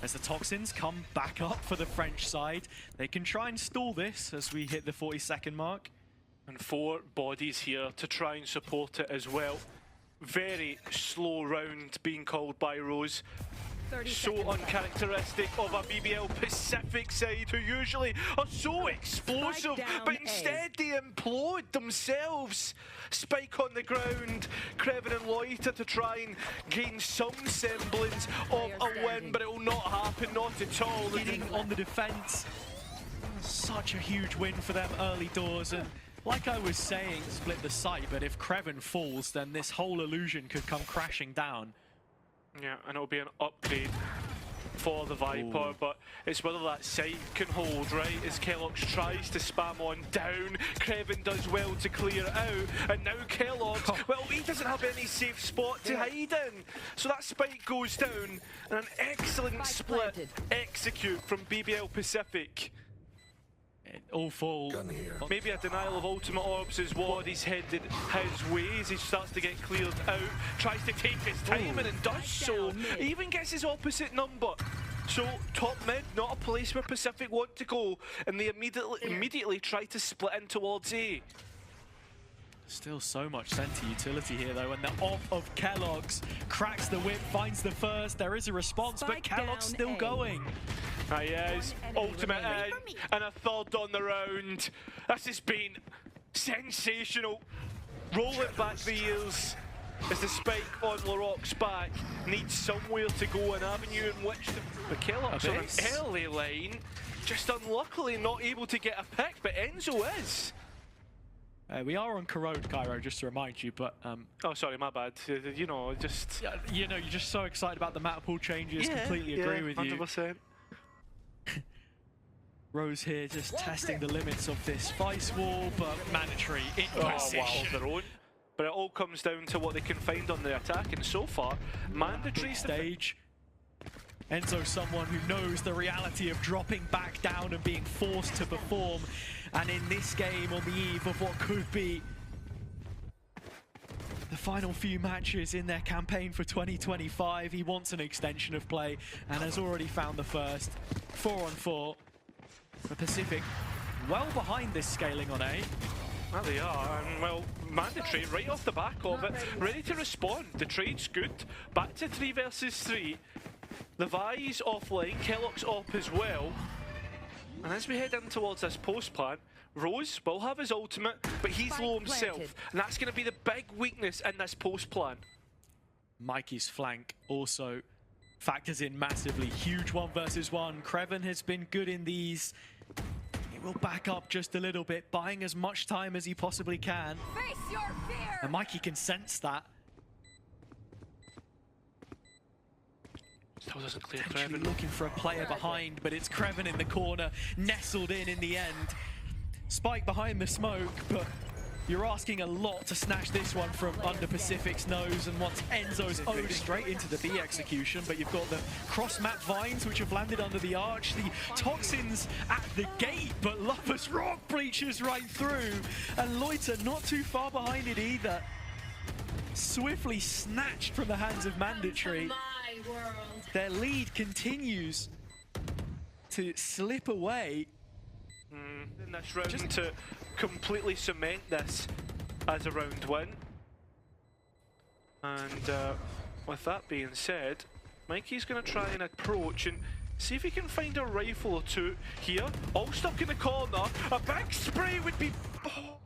As the Toxins come back up for the French side, they can try and stall this as we hit the 40-second mark. And 4 bodies here to try and support it as well. Very slow round being called by Rose. So uncharacteristic of a BBL Pacific side who usually are so explosive, but instead they implode themselves. Spike on the ground, Crewen and Loita to try and gain some semblance of a win, but it will not happen, not at all. Getting on the defense, such a huge win for them early doors, and like I was saying, split the site, but if Crewen falls, then this whole illusion could come crashing down. Yeah, and it'll be an upgrade for the Viper, Ooh. but it's whether that site can hold, right? As keloqz tries to spam on down, Crewen does well to clear it out, and now keloqz, well, he doesn't have any safe spot to hide in. So that spike goes down, and an excellent split execute from BBL Pacific. All full. Maybe a denial of ultimate orbs is what he's headed his way as he starts to get cleared out. Tries to take his time and does so. He even gets his opposite number. So top mid, not a place where Pacific want to go, and they immediately try to split in towards A. Still so much center utility here though, and the off of keloqz cracks the whip, finds the first. There is a response, but keloqz still going. He is. Ultimate in, and a third on the round. This has been sensational. Rolling back the years as the spike on Larocque's back needs somewhere to go, an avenue in which the keloqz on an early line, just unluckily not able to get a pick, but Enzo is. We are on Corrode, Cairo, just to remind you, but... oh, sorry, my bad. You know, just... You know, you're just so excited about the map pool changes, completely agree with 100%. you. Rose here just testing the limits of this vice wall, but mandatory in position. Of their own. But it all comes down to what they can find on the attack, and so far, mandatory stage. Enzo, someone who knows the reality of dropping back down and being forced to perform. And in this game, on the eve of what could be the final few matches in their campaign for 2025, he wants an extension of play and has already found the first. 4-on-4. The Pacific well behind this scaling on A. Well, they are, and well, mandatory right off the back of it, ready to respond. The trade's good. Back to 3 versus 3. The Vi's offline, keloqz op as well. And as we head in towards this post plan, Rose will have his ultimate, but he's low himself. And that's going to be the big weakness in this post plan. Mikey's flank also factors in massively. Huge 1 versus 1. Crewen has been good in these. He will back up just a little bit, buying as much time as he possibly can. Face your fear. And Mikey can sense that. Still doesn't clear Potentially Crewen. looking for a player behind, but it's Crewen in the corner, nestled in the end. Spike behind the smoke, but you're asking a lot to snatch this one from under Pacific's nose, and once Enzo's owed straight into the B execution, but you've got the cross-map vines which have landed under the arch, the toxins at the gate, but Lotus rock breaches right through, and Loita not too far behind it either. Swiftly snatched from the hands of mandatory. Their lead continues to slip away. In this round to completely cement this as a round win. And with that being said, Mikey's going to try and approach and see if he can find a rifle or two here. All stuck in the corner. A big spray would be... Oh.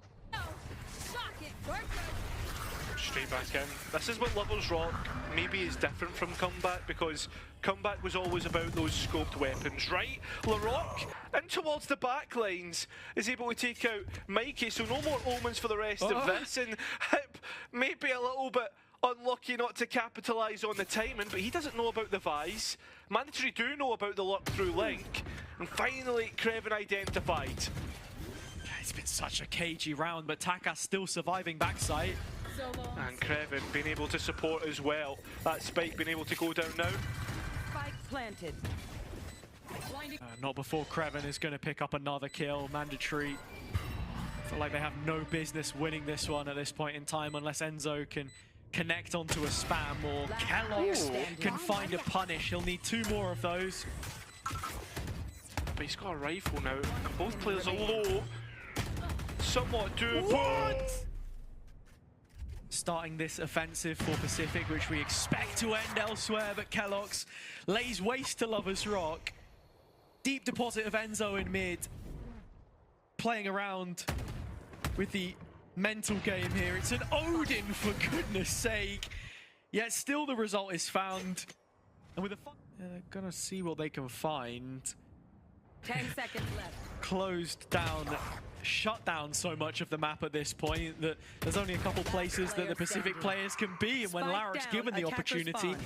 Straight back in. This is what Lovers Rock maybe is different from Comeback, because Comeback was always about those scoped weapons, right? Larocque, in towards the back lines, is able to take out Mikey, so no more omens for the rest of this, and Hip maybe a little bit unlucky not to capitalise on the timing, but he doesn't know about the Vi's. Mandatory do know about the look-through link, and finally Crewen identified. It's been such a cagey round, but TakaS still surviving backside. And Crewen being able to support as well. That spike being able to go down now. Spike planted. Not before Crewen is going to pick up another kill. Mandatory feel like they have no business winning this one at this point in time unless Enzo can connect onto a spam, or keloqz can find a punish. He'll need 2 more of those. But he's got a rifle now. Both players are low. Somewhat doable. What? Starting this offensive for Pacific, which we expect to end elsewhere, but keloqz lays waste to Lover's Rock. Deep deposit of Enzo in mid. Playing around with the mental game here. It's an Odin, for goodness sake. Yet still the result is found. And with a they're gonna see what they can find. 10 seconds left. Closed down, shut down so much of the map at this point that there's only a couple places that the Pacific players can be, and when Laroc's given the opportunity,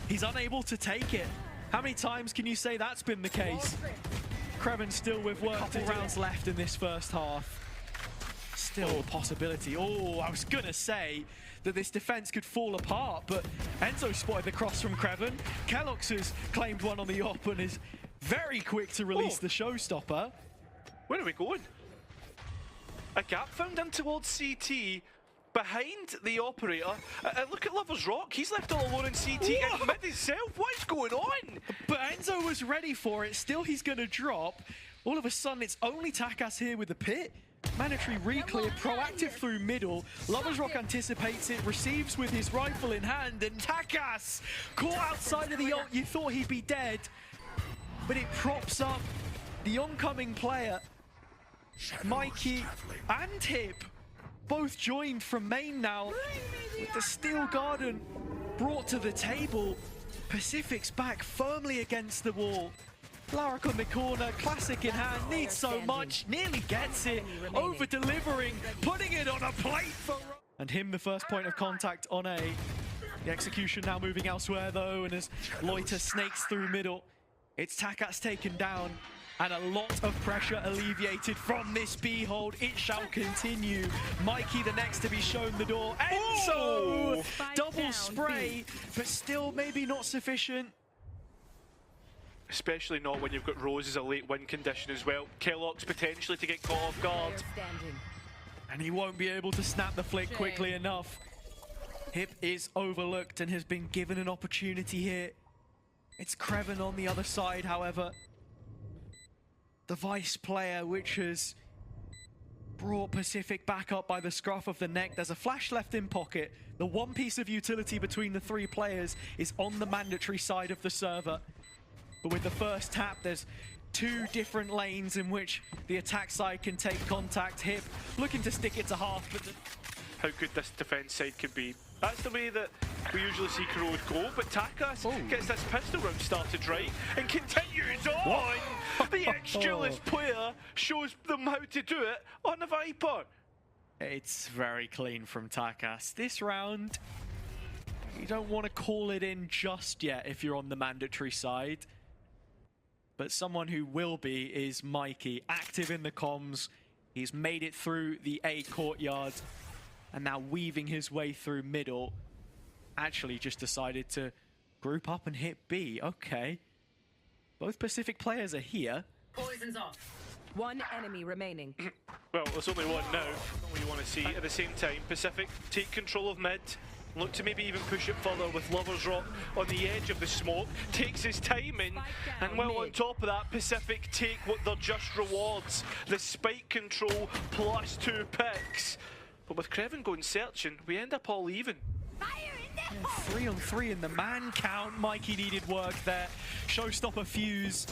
he's unable to take it. How many times can you say that's been the case? Crewen still with work, couple rounds left in this first half. Still a possibility. Oh, I was gonna say that this defense could fall apart, but Enzo spotted the cross from Crewen. keloqz has claimed one on the op and is very quick to release the showstopper. Where are we going? A gap found in towards CT behind the operator. Look at Lover's Rock. He's left all alone in CT and mid himself. What is going on? But Enzo was ready for it. Still, he's going to drop. All of a sudden, it's only TakaS here with the pit. Mandatory re-clear, proactive through middle. Lover's Rock anticipates it, receives with his rifle in hand, and TakaS caught outside of the ult. You thought he'd be dead, but it props up the oncoming player. Mikey and Hip both joined from main now, with the Steel Garden brought to the table. Pacific's back firmly against the wall. Larrock on the corner, classic in hand, needs so much, nearly gets it, over-delivering, putting it on a plate for... And him the first point of contact on A. The execution now moving elsewhere though, and as Loita snakes through middle, it's TakaS taken down, and a lot of pressure alleviated from this B hold. It shall continue. Mikey the next to be shown the door. Enzo! Double spray, but still maybe not sufficient. Especially not when you've got Rose as a late win condition as well. keloqz potentially to get caught off guard. And he won't be able to snap the flick quickly enough. Hip is overlooked and has been given an opportunity here. It's Crewen on the other side, however. The vice player, which has brought Pacific back up by the scruff of the neck. There's a flash left in pocket. The one piece of utility between the 3 players is on the mandatory side of the server. But with the first tap, there's 2 different lanes in which the attack side can take contact. Hip looking to stick it to half, but how good this defense side can be. That's the way that we usually see Corrode go, but TakaS gets this pistol round started right and continues on. The ex-duelist player shows them how to do it on the Viper. It's very clean from TakaS. This round, you don't want to call it in just yet if you're on the mandatory side. But someone who will be is Mikey, active in the comms. He's made it through the A courtyard and now weaving his way through middle. Actually just decided to group up and hit B. Okay. Both Pacific players are here. Poison's off. 1 enemy remaining. Well, there's only one now. Not what you want to see. At the same time, Pacific take control of mid. Look to maybe even push it further with Lover's Rock on the edge of the smoke. Takes his time in, and well on top of that, Pacific take what they're just rewards. The spike control plus 2 picks. But with Crewen going searching, we end up all even. 3 on 3 in the man count. Mikey needed work there. Showstopper fuse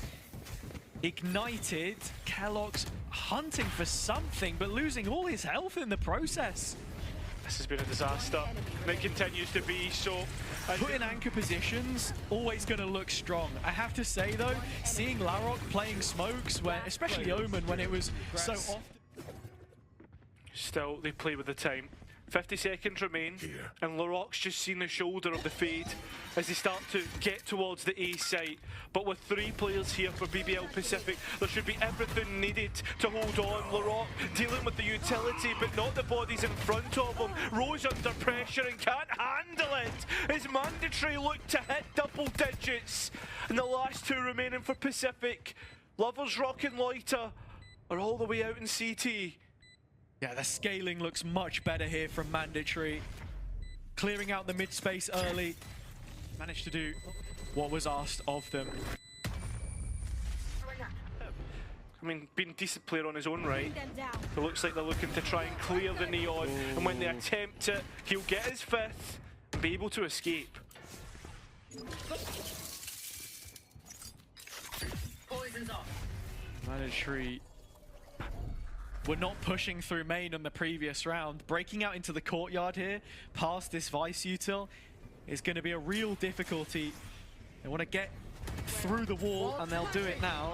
ignited. keloqz hunting for something, but losing all his health in the process. This has been a disaster, and it continues to be so. Put in anchor positions, always going to look strong. I have to say though, seeing Larrock playing smokes, where especially Omen when it was so often. Still, they play with the time. 50 seconds remain, and Larrock's just seen the shoulder of the fade as they start to get towards the A site. But with 3 players here for BBL Pacific, there should be everything needed to hold on. Larrock dealing with the utility, but not the bodies in front of him. Rose under pressure and can't handle it. His mandatory look to hit double digits. And the last 2 remaining for Pacific. Lover's Rock and Loita are all the way out in CT. Yeah, the scaling looks much better here from mandatory. clearing out the mid space early. Managed to do what was asked of them. I mean, being a decent player on his own right, it looks like they're looking to try and clear the neon, and when they attempt it, he'll get his fifth and be able to escape. Poison's off. Mandatory were not pushing through main on the previous round. Breaking out into the courtyard here, past this Vice util, is going to be a real difficulty. They want to get through the wall, and they'll do it now.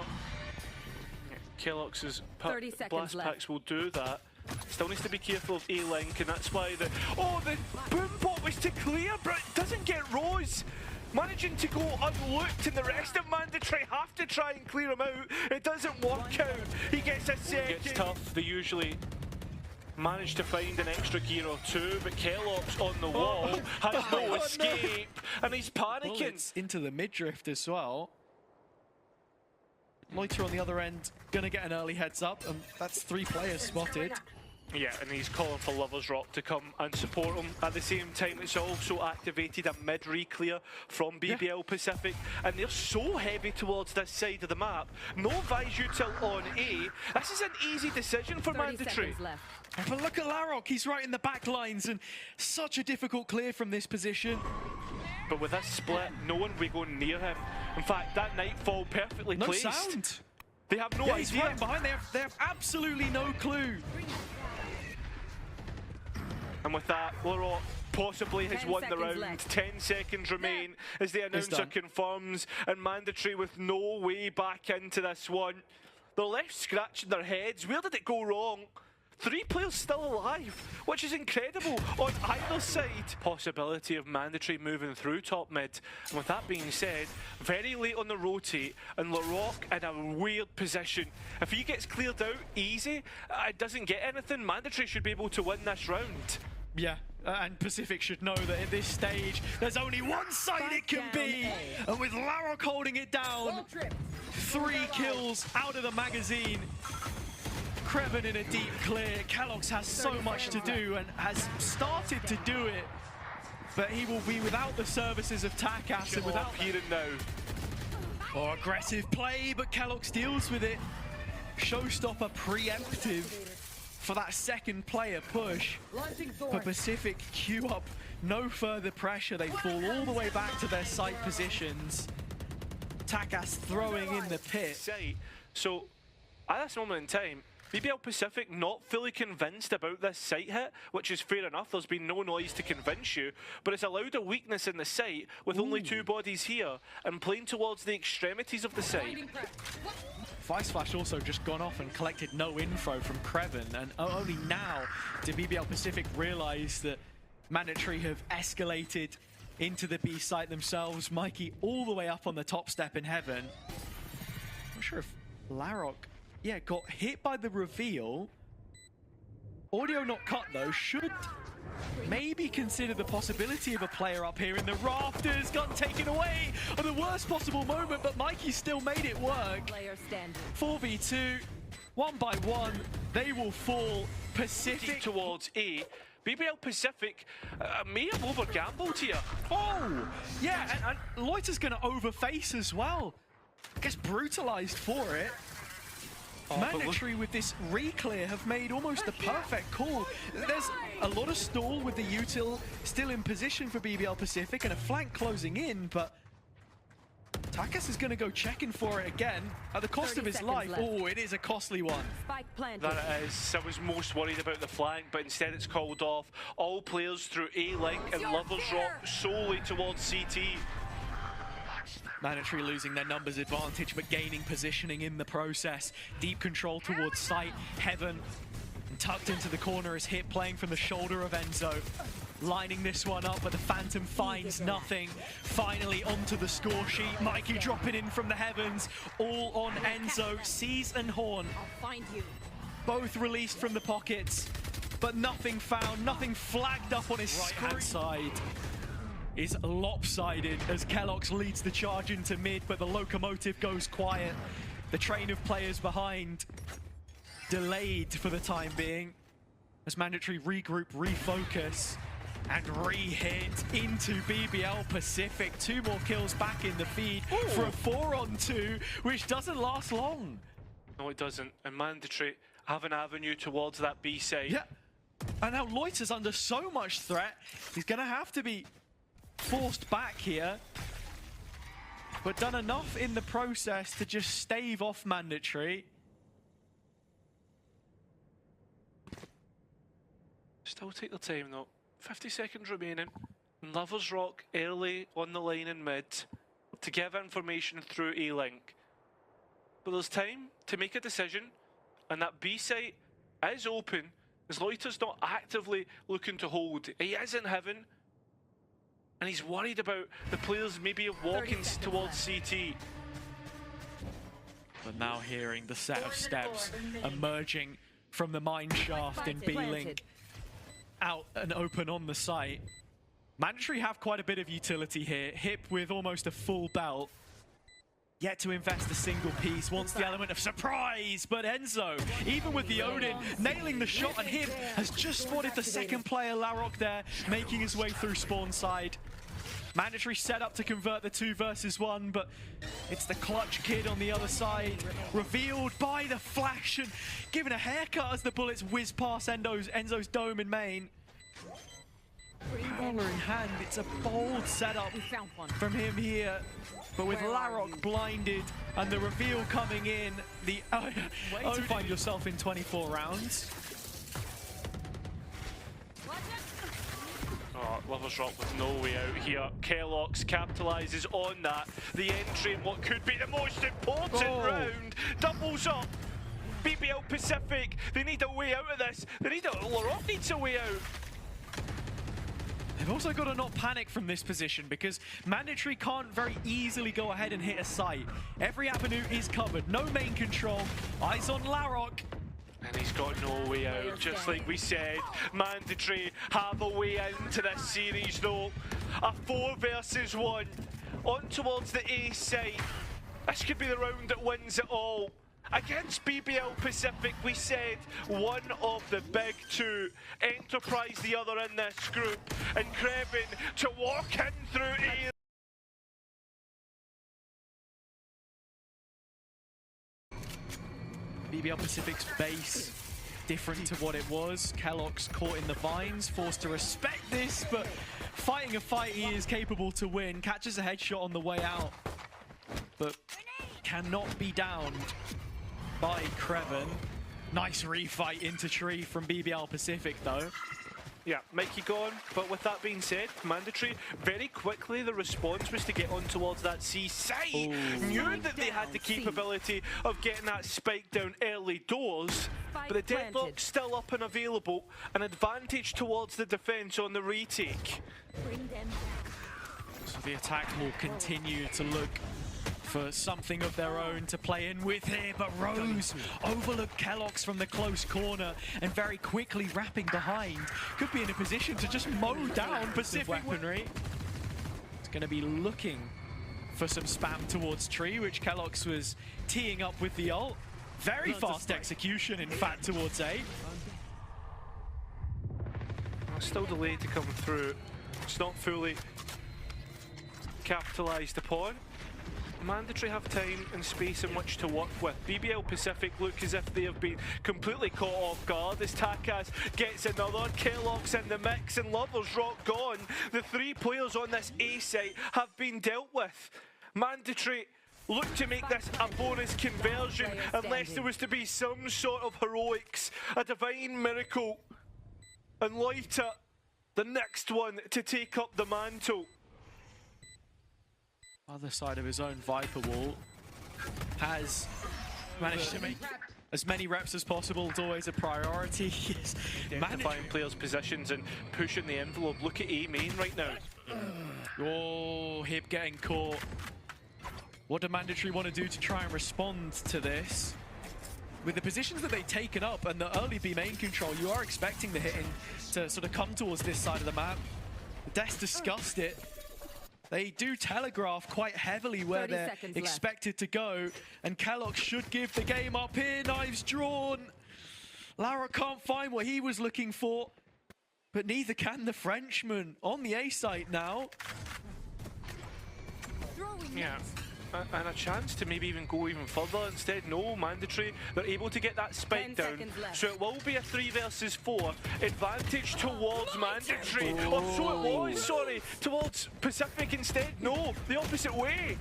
keloqz's 30 seconds blast left. packs will do that. Still needs to be careful of A-Link, and that's why the... Oh, the boom bot was to clear, but it doesn't get Rose. Managing to go unlooked, and the rest of Mandatory have to try and clear him out. It doesn't work out. He gets a second. It gets tough. They usually manage to find an extra gear or two, but keloqz on the wall has no escape, and he's panicking. Bullets into the mid-drift as well. Loita on the other end, gonna get an early heads up, and that's 3 players spotted. Yeah, and he's calling for Lovers Rock to come and support him. At the same time, it's also activated a mid-re-clear from BBL Pacific, and they're so heavy towards this side of the map. No Vice util on A. This is an easy decision for 30 Mandatory. seconds left. But look at Larok, he's right in the back lines, and such a difficult clear from this position. But with this split, no one will go near him. In fact, that Nightfall perfectly No placed. sound. They have no Yeah, he's idea. right behind, they have absolutely no clue. And with that, Larok possibly has 10 won the seconds round. left. 10 seconds remain as the announcer done. confirms, and Mandatory with no way back into this one. They're left scratching their heads. Where did it go wrong? 3 players still alive, which is incredible on either side. Possibility of Mandatory moving through top mid. And with that being said, very late on the rotate, and Larok in a weird position. If he gets cleared out easy, it doesn't get anything. Mandatory should be able to win this round. Yeah, and Pacific should know that at this stage, there's only one side it can be. And with Larok holding it down, 3 kills out of the magazine. Crewen in a deep clear. keloqz has so much to do and has started to do it. But he will be without the services of TakaS and without here and now. Oh, aggressive play, but keloqz deals with it. Showstopper preemptive for that second player push. But Pacific queue up no further pressure. They fall all the way back to their site positions. TakaS throwing in the pit. So, at this moment in time, BBL Pacific not fully convinced about this site hit, which is fair enough. There's been no noise to convince you, but it's allowed a weakness in the site with only 2 bodies here and playing towards the extremities of the site. Vice Flash also just gone off and collected no info from Crewen, and only now did BBL Pacific realize that Mandatory have escalated into the B site themselves. Mikey all the way up on the top step in heaven. Not sure if Larok, yeah, got hit by the reveal. Audio not cut though, should maybe consider the possibility of a player up here in the rafters. Got taken away at the worst possible moment, but Mikey still made it work. Player standing. 4v2, 1 by 1, they will fall. Pacific Towards A. BBL Pacific may have over-gambled here. Oh, yeah, and Loita's gonna overface as well. Gets brutalized for it. Mandatory with this re-clear have made almost the perfect call. There's a lot of stall with the util still in position for BBL Pacific and a flank closing in, but TakaS is going to go checking for it again at the cost of his life. Left. Oh, it is a costly one. Spike planted. That it is. I was most worried about the flank, but instead it's called off. All players through A-Link and Lovers Rock solely towards CT. Mandatory losing their numbers advantage, but gaining positioning in the process. Deep control towards site. Heaven and tucked into the corner is hit, playing from the shoulder of Enzo. Lining this one up, but the Phantom finds nothing. Finally onto the score sheet. Mikey dropping in from the heavens. All on Enzo. Seize and Horn. I'll find you. Both released from the pockets, but nothing found, nothing flagged up on his right-hand side. Is lopsided as keloqz leads the charge into mid, but the locomotive goes quiet. The train of players behind delayed for the time being as Mandatory regroup, refocus. and re-hit into BBL Pacific. 2 more kills back in the feed for a 4-on-2, which doesn't last long. No, it doesn't. And Mandatory have an avenue towards that B side. Yeah. And now Loita's under so much threat, he's going to have to be forced back here. But done enough in the process to just stave off Mandatory. Still take their time though. 50 seconds remaining. Lovers Rock early on the line in mid to give information through A-Link. But there's time to make a decision, and that B site is open as Loita's not actively looking to hold. He is in heaven, and he's worried about the players maybe walking towards CT. But now hearing the set of steps emerging from the mine shaft in B-Link. Out and open on the site. Mandatory have quite a bit of utility here. Hip with almost a full belt. Yet to invest a single piece, wants the element of surprise, but Enzo, even with the Odin, nailing the shot, and Hip has just spotted the second player, Larok, there, making his way through spawn side. Mandatory set up to convert the 2 versus 1, but it's the clutch kid on the other side, revealed by the flash and given a haircut as the bullets whiz past Enzo's dome in main. Howler in hand, it's a bold setup from him here, but with Larok blinded and the reveal coming in, the to find yourself in 24 rounds. Oh, Lovers Rock with no way out here. keloqz capitalises on that. The entry in what could be the most important round doubles up. BBL Pacific, they need a way out of this. Larok needs a way out. They've also got to not panic from this position because Mandatory can't very easily go ahead and hit a site. Every avenue is covered, no main control, eyes on Larok. And he's got no way out, just like we said. Mandatory have a way into this series though. A 4 versus 1 on towards the A side. This could be the round that wins it all. Against BBL Pacific, we said one of the big 2. Enterprise the other in this group. And Crewen to walk in through A. BBL Pacific's base, different to what it was. keloqz caught in the vines, forced to respect this, but fighting a fight he is capable to win. Catches a headshot on the way out, but cannot be downed by Crewen. Nice refight into tree from BBL Pacific though. Yeah, Mikey gone, but with that being said, Mandatory, very quickly the response was to get on towards that C site. Knew that they had the capability of getting that spike down early doors, but the deadlock's still up and available. An advantage towards the defense on the retake. So the attack will continue to look for something of their own to play in with here, but Rose overlooked keloqz from the close corner and very quickly wrapping behind. Could be in a position to just mow down Pacific weaponry. It's going to be looking for some spam towards tree, which keloqz was teeing up with the ult. Very fast execution, in fact, towards A. Still delayed to come through. It's not fully capitalised upon. Mandatory have time and space in which to work with. BBL Pacific look as if they have been completely caught off guard as TakaS gets another. keloqz in the mix and Lovers Rock gone. The 3 players on this A site have been dealt with. Mandatory look to make this a bonus conversion unless there was to be some sort of heroics, a divine miracle. And Loita, the next one to take up the mantle. Other side of his own Viper wall, has managed to make as many reps as possible. It's always a priority. Identifying players' positions and pushing the envelope. Look at A main right now. Oh, Hip getting caught. What do Mandatory want to do to try and respond to this? With the positions that they've taken up and the early B main control, you are expecting the hitting to sort of come towards this side of the map. Des discussed it. They do telegraph quite heavily where they're expected to go, and keloqz should give the game up here. Knives drawn. Lara can't find what he was looking for. but neither can the Frenchman on the A site now. Yeah. And a chance to maybe even go even further. Instead, no, mandatory. They're able to get that spike down. So it will be a 3 versus 4. Advantage towards mandatory. Or so it was, sorry. Towards Pacific instead. No, the opposite way.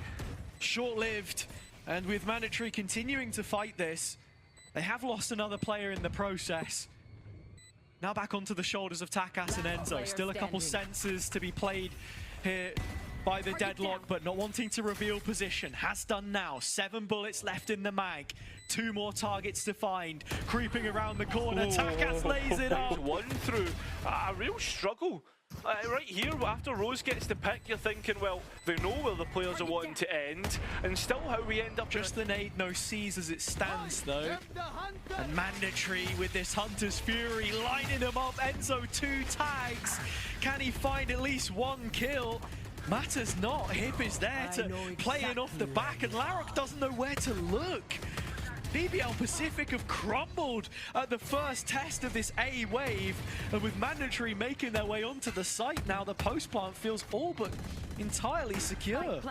Short-lived. And with mandatory continuing to fight this, they have lost another player in the process. Now back onto the shoulders of TakaS and Enzo. Still a couple senses to be played here by the deadlock, but not wanting to reveal position. Has done now. 7 bullets left in the mag. 2 more targets to find. Creeping around the corner. TakaS lays it up. One through. A real struggle. Right here, after Rose gets the pick, you're thinking, well, they know where the players are wanting to end, and still how we end up... Just the nade, no C's as it stands, though. And mandatory with this Hunter's Fury, lining them up. Enzo 2 tags. Can he find at least 1 kill? Matters not. Hip is there to play in off the back, and Larok doesn't know where to look. BBL Pacific have crumbled at the first test of this A wave, and with mandatory making their way onto the site now, the post plant feels all but entirely secure.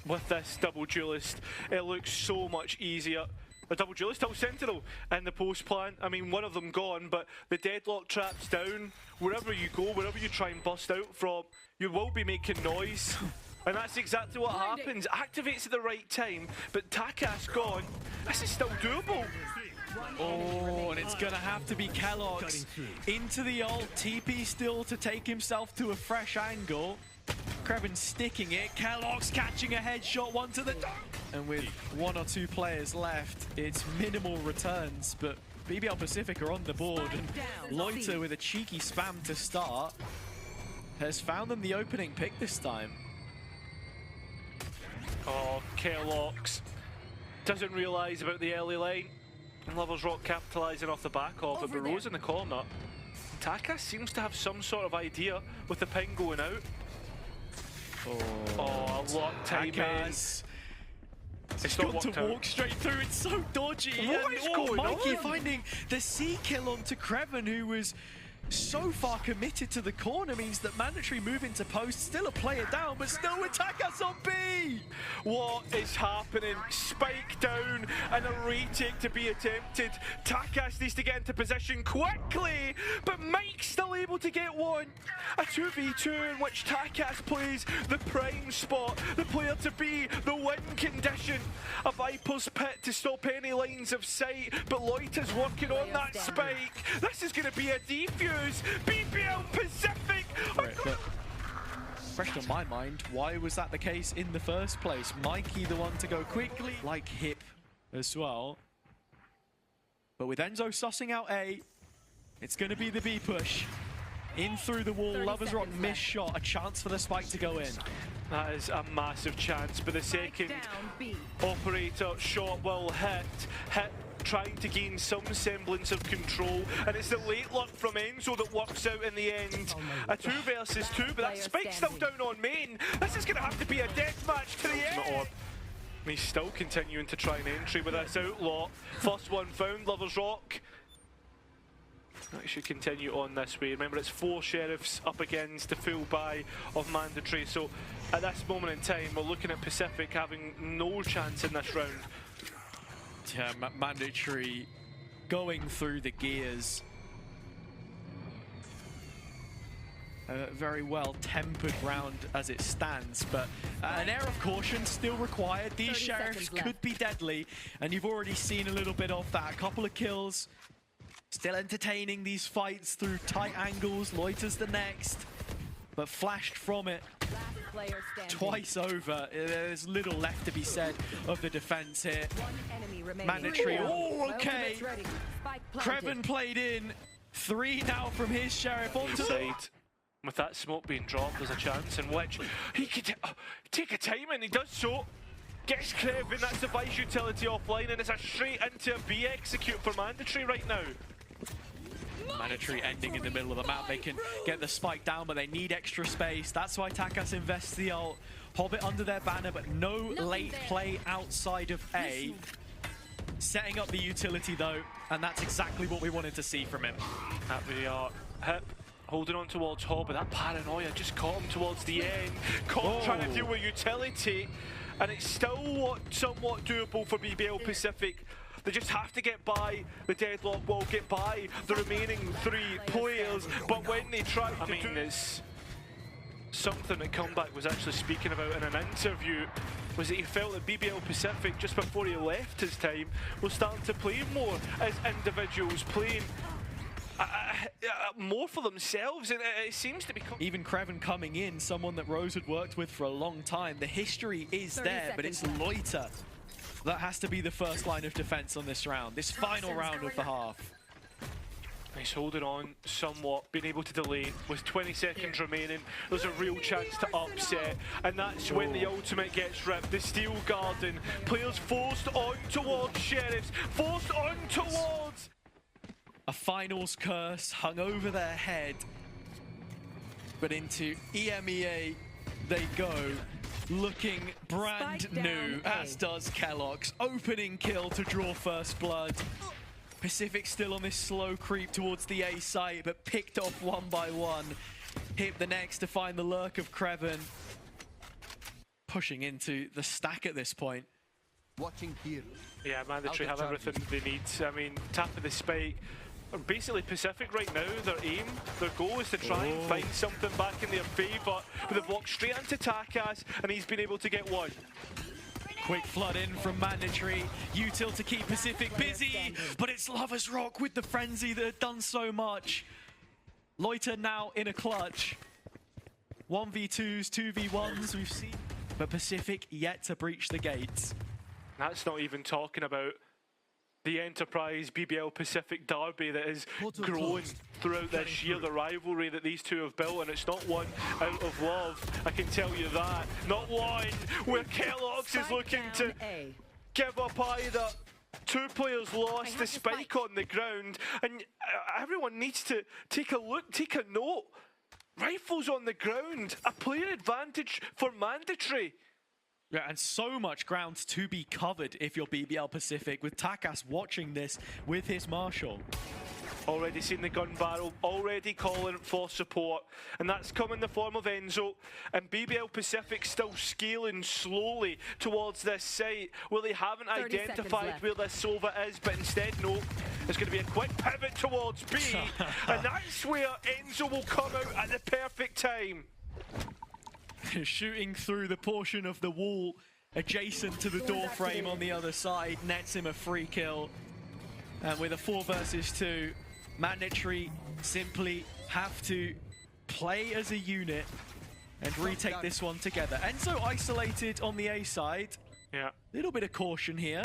With this double duelist, it looks so much easier. A double duelist, still Sentinel in the post plant. I mean, one of them gone, but the deadlock trap's down. Wherever you go, wherever you try and bust out from, you will be making noise. And that's exactly what happens. Activates at the right time, but TakaS gone. This is still doable. Oh, and it's gonna have to be keloqz into the ult. TP still to take himself to a fresh angle. Crewen sticking it. keloqz catching a headshot, one to the... And with 1 or 2 players left, it's minimal returns, but BBL Pacific are on the board, and Loita with a cheeky spam to start has found them the opening pick this time. Oh, keloqz doesn't realise about the early line. And Lovers Rock capitalising off the back of it, but Rose in the corner. TakaS seems to have some sort of idea with the ping going out. Oh, a lot of timing. It's got to walk straight through, it's so dodgy. What is going Mikey on? finding the C kill onto Crewen, who was so far committed to the corner, means that mandatory move into post, still a player down, but still with TakaS on B! What is happening? Spike down and a retake to be attempted. TakaS needs to get into position quickly, but Mike's still able to get one. A 2v2 in which TakaS plays the prime spot, the player to be, the win condition. A Viper's pit to stop any lines of sight, but Loita's working on that spike. This is going to be a defuse. BBL Pacific! Right, but fresh on my mind, why was that the case in the first place? Mikey the one to go quickly, like Hip as well. But with Enzo sussing out A, it's going to be the B push. In through the wall, Lovers Rock missed shot, a chance for the spike to go in. That is a massive chance, but the second operator shot will hit. Trying to gain some semblance of control, and it's the late luck from Enzo that works out in the end. A 2 versus 2, but that spike's still down on main. This is going to have to be a death match to the end. He's still continuing to try an entry with this outlaw. First one found, Lovers Rock. That should continue on this way. Remember, it's 4 sheriffs up against the full buy of mandatory, so at this moment in time, we're looking at Pacific having no chance in this round. Yeah, mandatory going through the gears. A very well tempered round as it stands, but an air of caution still required. These sheriffs could be deadly, and you've already seen a little bit of that. A couple of kills, still entertaining these fights through tight angles. Loita's the next, but flashed from it twice over. There's little left to be said of the defense here. Mandatory. Oh, okay. Crewen played in. 3 now from his sheriff onto the side. With that smoke being dropped, there's a chance in which he could take a time, and he does so. Gets Crewen, that's the Vice utility offline, and it's a straight into a B execute for mandatory right now. Mandatory ending in the middle of the map. They can get the spike down, but they need extra space. That's why TakaS invests the ult. Hobbit under their banner, but no late play outside of A. Setting up the utility though, and that's exactly what we wanted to see from him. That we are. Hip Holding on towards Hobb, but that paranoia just caught him towards the end. Caught trying to deal with utility, and it's still somewhat doable for BBL Pacific. They just have to get by the deadlock wall, get by the remaining 3 players, but when they try to do it's something that Comeback was actually speaking about in an interview, was that he felt that BBL Pacific, just before he left his time, was starting to play more as individuals, playing more for themselves, and it seems to be... Even Crewen coming in, someone that Rose had worked with for a long time. The history is there, but it's Loita that has to be the first line of defense on this round, this final round of the half. He's holding on somewhat, being able to delay with 20 seconds remaining. There's a real chance to upset, and that's when the ultimate gets ripped. The Steel Garden, players forced on towards Sheriffs, forced on towards... A finals curse hung over their head, but into EMEA they go, looking brand new, as does keloqz. Opening kill to draw first blood. Pacific still on this slow creep towards the A site, but picked off one by one. Hit the next to find the lurk of Crewen. Pushing into the stack at this point. Watching here. Yeah, mandatory have everything they need. I mean, tapping the spike. Basically, Pacific right now, their goal is to try and find something back in their favour. But they've walked straight into TakaS, and he's been able to get one. Quick flood in from mandatory. Util to keep Pacific busy, but it's Lover's Rock with the frenzy that had done so much. Loita now in a clutch. 1v2s, 2v1s we've seen, but Pacific yet to breach the gates. That's not even talking about the Enterprise BBL Pacific derby that is growing throughout this year, the rivalry that these two have built, and it's not one out of love, I can tell you that. Not one where keloqz is looking to give up either. 2 players lost the spike on the ground, and everyone needs to take a look, take a note. Rifles on the ground, a player advantage for mandatory. Yeah, and so much ground to be covered if you're BBL Pacific, with TakaS watching this with his Marshal. Already seen the gun barrel, already calling for support, and that's come in the form of Enzo, and BBL Pacific still scaling slowly towards this site where they haven't identified where this Sova is, but instead, no, it's going to be a quick pivot towards B, and that's where Enzo will come out at the perfect time. Shooting through the portion of the wall adjacent to the door frame on the other side, nets him a free kill. And with a 4 versus 2, mandatory simply have to play as a unit and retake this one together. Enzo isolated on the A side. Yeah. Little bit of caution here.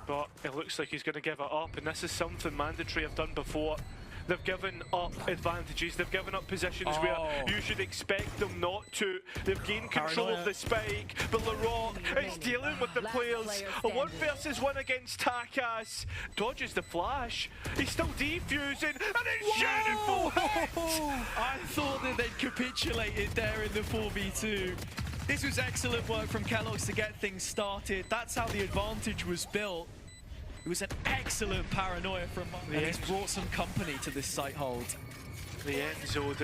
But it looks like he's going to give it up, and this is something mandatory have done before. They've given up advantages, they've given up positions where you should expect them not to. They've gained control of the spike, but LaRock is dealing with the players. A 1 versus 1 against TakaS. Dodges the flash, he's still defusing, and it's beautiful hit! I thought that they'd capitulated there in the 4v2. This was excellent work from keloqz to get things started. That's how the advantage was built. It was an excellent paranoia from Mark, and he's brought some company to this site hold. The Enzo,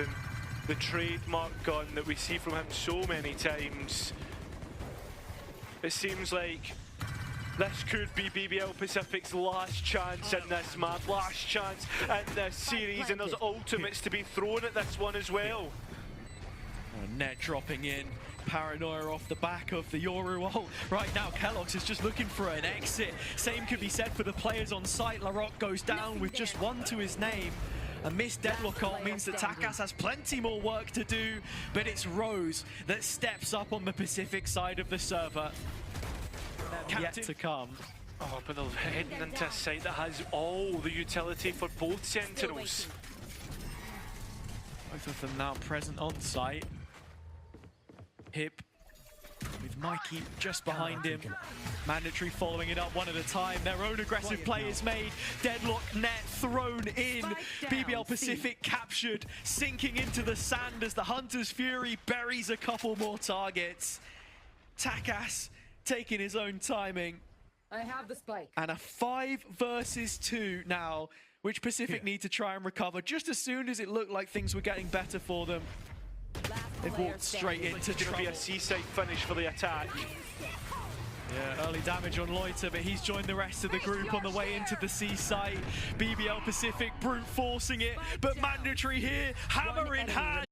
the trademark gun that we see from him so many times. It seems like this could be BBL Pacific's last chance in this map, last chance in this series, and there's ultimates to be thrown at this one as well. Net dropping in. Paranoia off the back of the Yoru ult. Right now, keloqz is just looking for an exit. Same could be said for the players on site. LaRock goes down with just 1 to his name. A missed deadlock ult means that TakaS has plenty more work to do, but it's Rose that steps up on the Pacific side of the server. Yet to come. Oh, but they're heading into a site that has all the utility for both Sentinels. Both of them now present on site. Hip with Mikey just behind him. Mandatory following it up one at a time. Their own aggressive play is made. Deadlock net thrown in. BBL Pacific captured, sinking into the sand as the Hunter's Fury buries a couple more targets. TakaS taking his own timing. I have the spike. And a 5 versus 2 now which Pacific need to try and recover. Just as soon as it looked like things were getting better for them, they've walked straight into It's going to be trouble. a seaside finish for the attack. Yeah, early damage on Loita, but he's joined the rest of the group on the way into the C site. BBL Pacific brute forcing it, but mandatory here, hammer in hand.